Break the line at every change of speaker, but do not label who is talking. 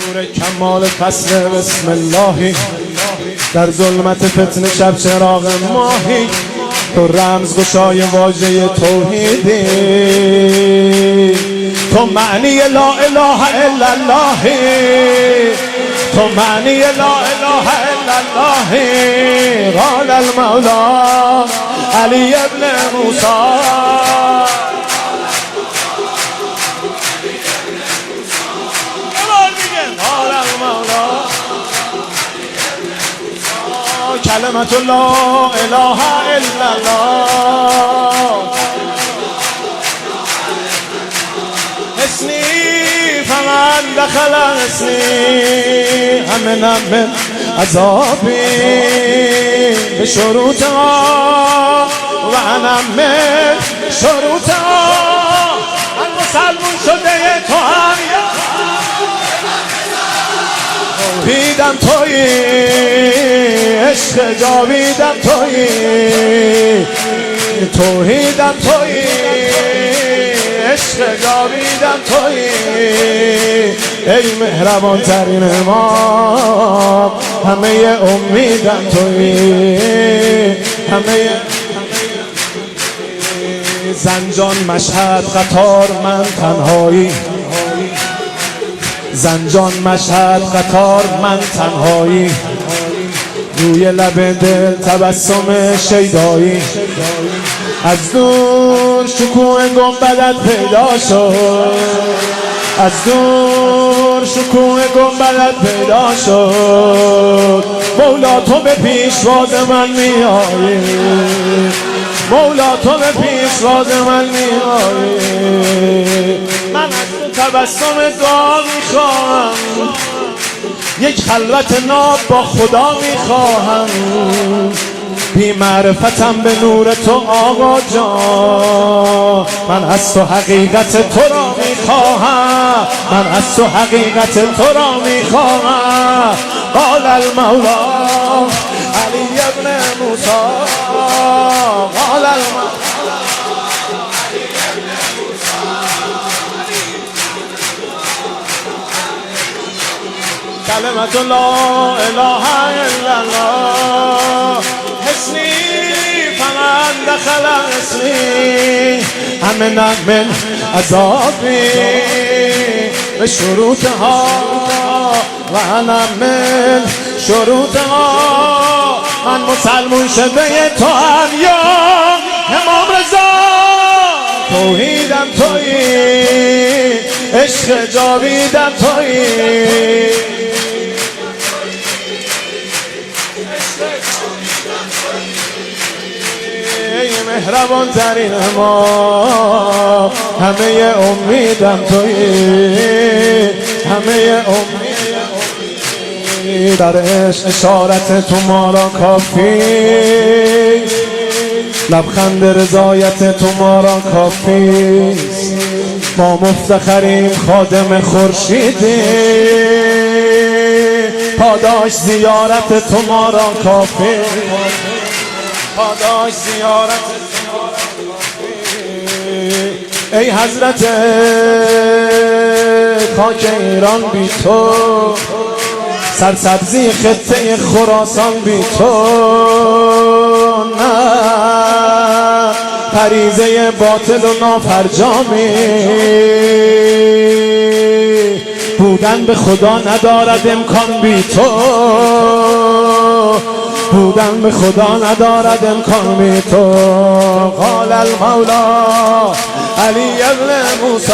نور کمال فصل بسم اللهی، در ظلمت فتنه شب چراغ ماهی، تو رمز گشای واژه توحیدی، تو معنی لا اله الا الله، تو معنی لا اله الا الله. قال المولا علی ابن موسی، قال المولا کلمت لا اله الا الله، حسنی فمن دخل حسنی امن من عذابی به شروطها و انا من شروطها. من مسلمون شده تو هم توحیدم تویی، عشق جاویدم تویی، توحیدم تویی، عشق جاویدم تویی. ای مهربان ترین امام، همه امیدم تویی، همه زنجان مشهد قطار من تنهایی، زنجان مشهد قطار من تنهایی، روی لب دل تبسم شیدایی، از دور شکوه گنبدت پیدا شد، از دور شکوه گنبدت پیدا شد. مولا تو به پیشواز من میایی، مولا تو به پیشواز من میایی. من از تو تبسم دعا میخواهم، یک خلوت ناب با خدا میخواهم، بی معرفتم به نور تو آقا جان. من از تو حقیقت تو را میخواهم، من از تو حقیقت تو را میخواهم. قال المولا علی ابن موسی، قال المولا کلمت لا اله الا الله، حسنی فمن دخل حسنی امن من عذابی به شروطها و انا من شروطها. من مسلمون شده تو هم یا امام رضا، توحیدم تویی، عشق جاویدم تویی. ای مهربان ترین ما، همه امیدم تویی، همه امیدم در عشق. اشارت تو ما را کافی، لبخند رضایت تو ما را کافی. ما مفتخریم خادم خورشیدی، پاداش زیارت تو ما را کافی، پاداش زیارت تو ما را کافی. ای حضرت خاک ایران بی تو، سرسبزی خطه خراسان بی تو، نه فریضه باطل و نافرجامی، بودن به خدا ندارد امکان بی تو، بودن به خدا ندارد امکان بی تو. قال المولا علی ابن موسی،